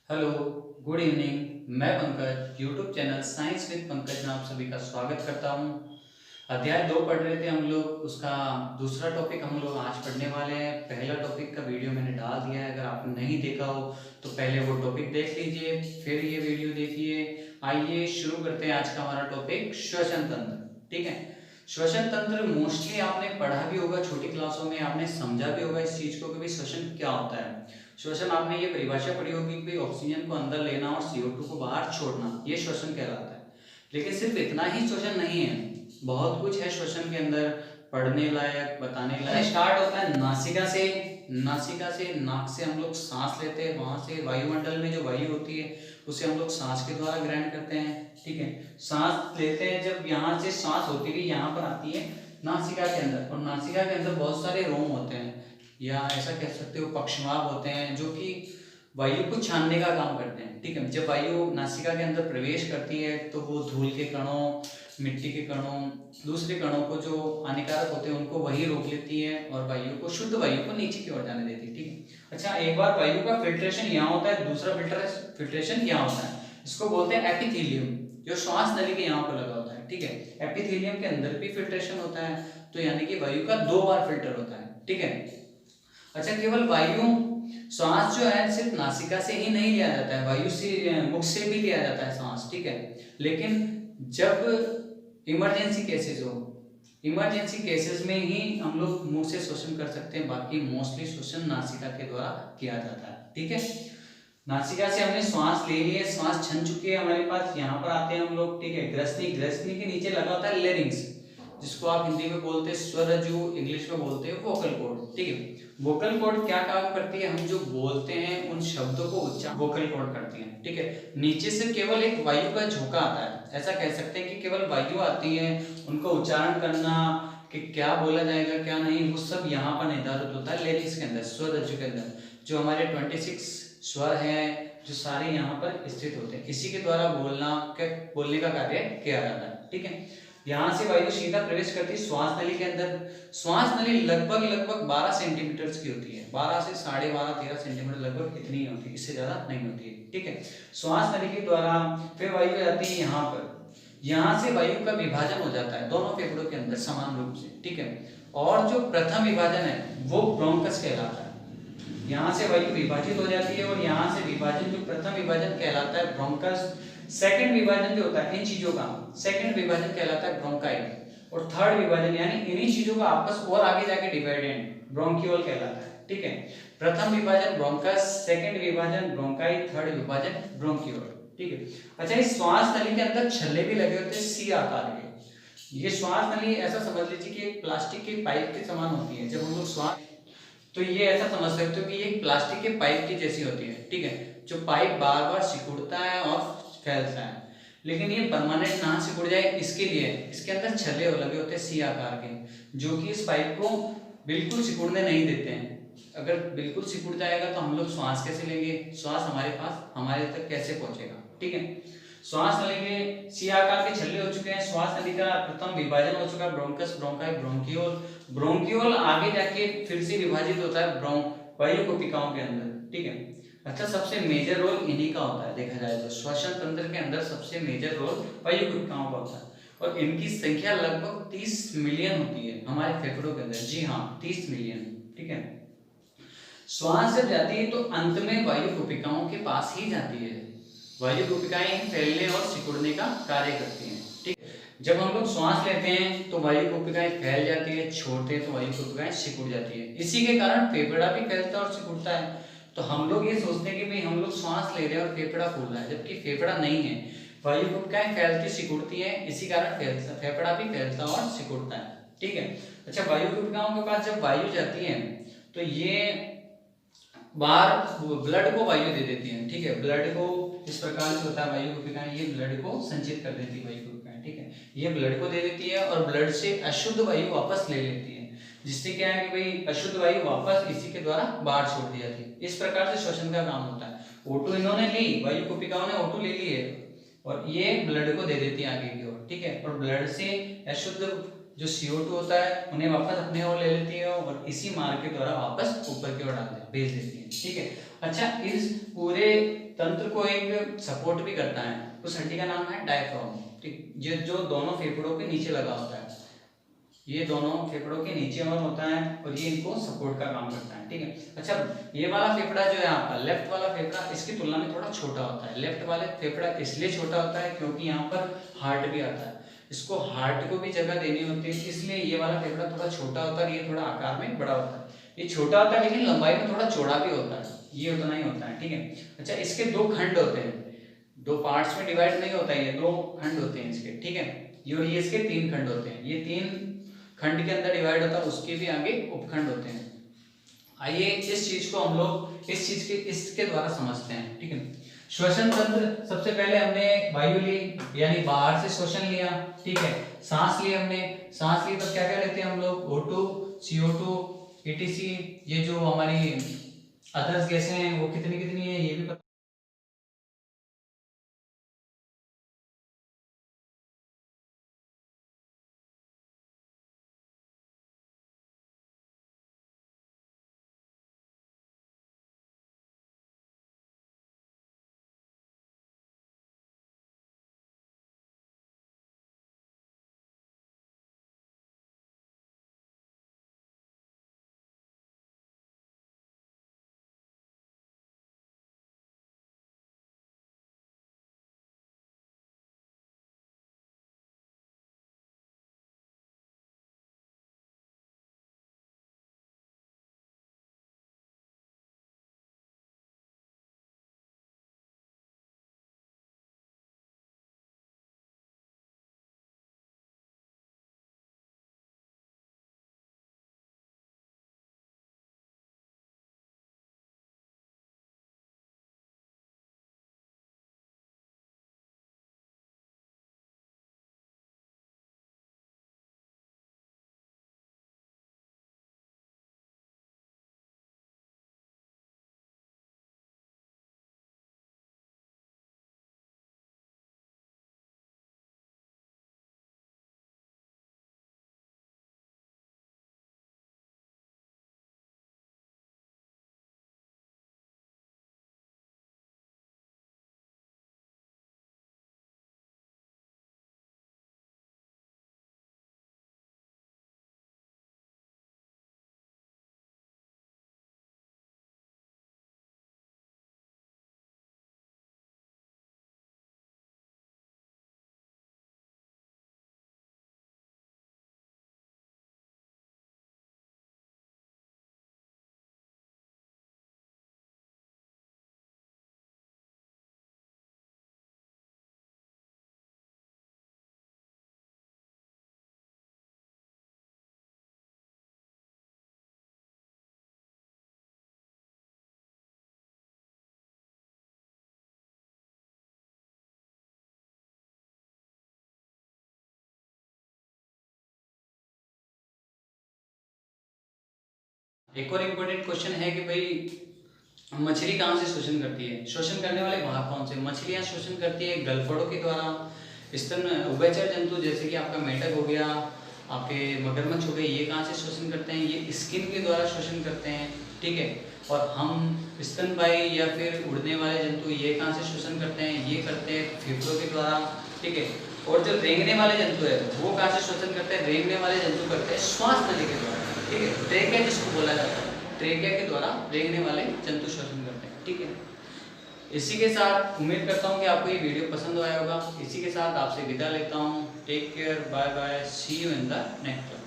Hello, good evening. मैं Pankaj YouTube channel science with Pankaj में आप सभी का स्वागत करता हूं। अध्याय 2 पढ़ रहे थे हम लोग, उसका दूसरा टॉपिक हम लोग आज पढ़ने वाले हैं। पहला टॉपिक का वीडियो मैंने डाल दिया है, अगर आपने नहीं देखा हो तो पहले वो टॉपिक देख लीजिए, फिर ये वीडियो देखिए। आइए शुरू करते हैं आज का हमारा टॉपिक, श्वसन तंत्र। ठीक है, श्वसन तंत्र मोस्टली आपने पढ़ा भी होगा, छोटी क्लासों में आपने समझा भी होगा इस चीज को कि भाई श्वसन क्या होता है। श्वसन आपने ये परिभाषा पढ़ी होगी कि ऑक्सीजन को अंदर लेना और CO2 को बाहर छोड़ना, ये श्वसन कहलाता है। लेकिन सिर्फ इतना ही श्वसन नहीं है, बहुत कुछ है श्वसन के अंदर पढ़ने लायक, बताने लायक। स्टार्ट होता है नासिका से। नासिका से, नाक से हम लोग सांस लेते हैं, वहां से वायुमंडल में जो वायु होती है उसे हम लोग सांस के द्वारा ग्रहण करते हैं। ठीक है, सांस लेते हैं, जब यहाँ से सांस होती हुई यहाँ पर आती है नासिका के अंदर, और नासिका के अंदर बहुत सारे रोम होते हैं, या ऐसा कह सकते हो पक्षवात होते हैं, जो कि वायु को छानने का काम करते हैं। ठीक है, जब वायु नासिका के अंदर प्रवेश करती है तो वो धूल के कणों, मिट्टी के कणों, दूसरे कणों को जो हानिकारक होते हैं उनको वही रोक लेती है और वायु को, शुद्ध वायु को नीचे की ओर जाने देती है। ठीक है, अच्छा, एक बार वायु का फिल्ट्रेशन यहाँ होता है, दूसरा फिल्ट्रेशन यहाँ होता है, इसको बोलते हैं एपिथेलियम, जो श्वास नली के यहाँ पर लगा होता है। ठीक है, एपिथेलियम के अंदर भी फिल्ट्रेशन होता है, तो यानी कि वायु का 2 बार फिल्टर होता है। ठीक है, अच्छा, केवल वायु, श्वास जो है सिर्फ नासिका से ही नहीं लिया जाता है, वायु से, मुख से भी लिया जाता है सांस। ठीक है, लेकिन जब इमरजेंसी केसेस हो, इमरजेंसी केसेस में ही हम लोग मुंह से श्वसन कर सकते हैं, बाकी मोस्टली श्वसन नासिका के द्वारा किया जाता है। ठीक है, नासिका से हमने श्वास ले ली है, श्वास छन चुकी है हमारे पास, यहाँ पर आते हैं हम लोग। ठीक है, ग्रसनी, ग्रसनी के नीचे लगा होता है लेरिंग्स, जिसको आप हिंदी में बोलते हैं स्वररज्जु, इंग्लिश में बोलते हैं वोकल कॉर्ड। ठीक है, वोकल कॉर्ड क्या काम करती है, हम जो बोलते हैं उन शब्दों को उच्चारण वोकल कॉर्ड करती है। ठीक है, नीचे से केवल एक वायु का झोंका आता है, ऐसा कह सकते हैं कि केवल वायु आती है, उनको उच्चारण करना कि क्या बोला जाएगा क्या नहीं, वो सब यहाँ पर निर्धारित होता है लेरिंग्स के अंदर, स्वररज्जु के अंदर, जो हमारे 26 स्वर हैं, जो सारे यहाँ पर स्थित होते हैं, इसी के द्वारा बोलने का कार्य किया जाता है। ठीक है, यहाँ से वायु सीधा प्रवेश करती है श्वास नली के अंदर। श्वास नली लगभग 12 सेंटीमीटर की होती है, 12 से 12.5 13 सेंटीमीटर लगभग इतनी ही होती है, इससे ज्यादा नहीं होती है। ठीक है, श्वास नली के द्वारा फिर वायु जाती है यहाँ पर, यहाँ से वायु का विभाजन हो जाता है दोनों फेफड़ों के अंदर समान रूप से। ठीक है, और जो प्रथम विभाजन है वो ब्रोंकस कहलाता है, यहाँ से वायु विभाजित हो जाती है और यहाँ से विभाजन, जो प्रथम विभाजन कहलाता है ब्रोंकस। सेकंड विभाजन जो होता है इन चीजों का, सेकंड विभाजन कहलाता है ब्रोंकाई, और थर्ड विभाजन यानी इन्हीं चीजों का आपस और आगे जाके डिवाइडेंट ब्रोंकियोल कहलाता है। ठीक है, प्रथम विभाजन ब्रोंकस, सेकंड विभाजन ब्रोंकाई, थर्ड विभाजन ब्रोंकियोल। ठीक है, अच्छा, इस श्वास नली के अंदर छल्ले भी लगे होते हैं सी आकार के। ये श्वास नली ऐसा समझ लीजिए कि एक प्लास्टिक के पाइप के समान होती है। जब हम लोग श्वास, तो ये ऐसा समझ सकते हो कि ये प्लास्टिक के पाइप की जैसी होती है। ठीक है, जो पाइप बार बार सिकुड़ता है और फैलता है, लेकिन ये परमानेंट ना सिकुड़ जाए इसके लिए इसके अंदर छल्ले लगे होते हैं सी आकार के, जो कि इस पाइप को बिल्कुल सिकुड़ने नहीं देते हैं। अगर बिल्कुल सिकुड़ जाएगा तो हम लोग श्वास कैसे लेंगे, श्वास हमारे पास, हमारे तक कैसे पहुंचेगा। ठीक है, श्वास नली में सी आकार के छल्ले हो चुके हैं, श्वास नली का प्रथम विभाजन हो चुका है, ब्रोंकस, ब्रोंकाई, ब्रोंकियोल। ब्रोंकियोल आगे जाके फिर से विभाजित होता है वायु कोशिकाओं के अंदर। ठीक है, अच्छा, सबसे मेजर रोल इन्हीं का होता है, देखा जाए तो श्वसन तंत्र के अंदर सबसे मेजर रोल वायु कोशिकाओं का होता है, और इनकी संख्या लगभग 30 मिलियन होती है हमारे फेफड़ों के अंदर। जी हाँ, 30 मिलियन। ठीक है, श्वास जब जाती है तो अंत में वायु कोशिकाओं के पास ही जाती है, वायु कोशिकाएं फैलने और सिकुड़ने का कार्य करती हैं। ठीक, जब हम लोग श्वास लेते हैं तो वायु कोशिकाएं फैल जाती है, छोड़ते हैं तो वायु कोशिकाएं सिकुड़ जाती है, इसी के कारण फेफड़ा भी फैलता है और सिकुड़ता है। तो हम लोग ये सोचते हैं कि भाई हम लोग श्वास ले रहे हैं और फेफड़ा फूल रहा है, जबकि फेफड़ा नहीं है, वायु कोशिकाएं फैलती सिकुड़ती है, इसी कारण फेफड़ा भी फैलता और सिकुड़ता है। ठीक है, अच्छा, वायु कोशिकाओं के पास जब वायु जाती है तो ये बाहर ब्लड को वायु दे देती है। ठीक है, ब्लड को इस प्रकार से होता है, वायु कोशिकाएं ये ब्लड को संचित कर देती है, वायु कोशिकाएं। ठीक है, ये ब्लड को दे देती है और ब्लड से अशुद्ध वायु वापस ले लेती है, जिससे क्या है कि भाई अशुद्ध वायु वापस इसी के द्वारा बाहर छोड़ दी जाती है। इस प्रकार से श्वसन का काम होता है। O2 इन्होंने ली, वायु कोशिकाओं ने O2 ले ली है और ये ब्लड को दे देती है आगे की ओर। ठीक है, और ब्लड से अशुद्ध जो CO2 होता है उन्हें वापस अपने ओर ले लेती है और इसी मार्ग के द्वारा वापस ऊपर की ओर भेज देती है। ठीक है, अच्छा इस पूरे तंत्र को एक सपोर्ट भी करता है, उस हड्डी का नाम है डायफ्राम। ठीक, ये जो दोनों फेफड़ों के नीचे लगा होता है, ये दोनों फेफड़ों के नीचे और होता है और ये इनको सपोर्ट का काम करता है। ठीक है, अच्छा ये वाला फेफड़ा जो है आपका लेफ्ट वाला फेफड़ा इसकी तुलना में थोड़ा छोटा होता है। लेफ्ट वाले फेफड़ा इसलिए छोटा होता है क्योंकि यहाँ पर हार्ट भी आता है, इसको हार्ट को भी जगह देनी होती है, इसलिए ये वाला फेफड़ा थोड़ा छोटा होता है, ये थोड़ा आकार में बड़ा होता है। ये छोटा होता है लेकिन लंबाई में थोड़ा चौड़ा भी होता है, ये उतना ही होता है। ठीक है, अच्छा इसके दो खंड होते हैं, दो पार्ट्स में डिवाइड नहीं होता है, ये दो खंड होते हैं इसके। ठीक है, ये इसके तीन खंड होते हैं, ये तीन खंड के अंदर डिवाइड होता है, उसके भी आगे उपखंड होते हैं। आइए इस चीज को हम लोग इसके द्वारा समझते हैं। ठीक है, श्वसन तंत्र, सबसे पहले हमने वायु ली यानी बाहर से श्वसन लिया। ठीक है, सांस ली हमने, सांस ली तब क्या क्या लेते हैं हम लोग, O2, CO2, ETC, ये जो हमारी अदर्स गैसें हैं वो कितनी कितनी है ये भी पता। एक और इम्पोर्टेंट क्वेश्चन है कि भाई मछली कहाँ से शोषण करती है, शोषण करने वाले भाग कौन से। मछलियाँ शोषण करती है गलफड़ों के द्वारा, स्तन उभयचर जंतु जैसे कि आपका मेंढक हो गया, आपके मगरमच्छ हो गए, ये कहाँ से शोषण करते हैं, ये स्किन के द्वारा शोषण करते हैं। ठीक है, और हम स्तनपायी या फिर उड़ने वाले जंतु ये कहाँ से शोषण करते हैं, ये करते हैं फेफड़ों के द्वारा। ठीक है, और जो रेंगने वाले जंतु है वो कहाँ से शोषण करते हैं, रेंगने वाले जंतु करते हैं श्वास नली के द्वारा। ठीक है, ट्रेकिया जिसको बोला जाता है, ट्रेकिया के द्वारा रेंगने वाले जंतु शोषण करते हैं। ठीक है, इसी के साथ उम्मीद करता हूँ कि आपको ये वीडियो पसंद आया होगा। इसी के साथ आपसे विदा लेता हूँ। Take care, bye bye, see you in the next.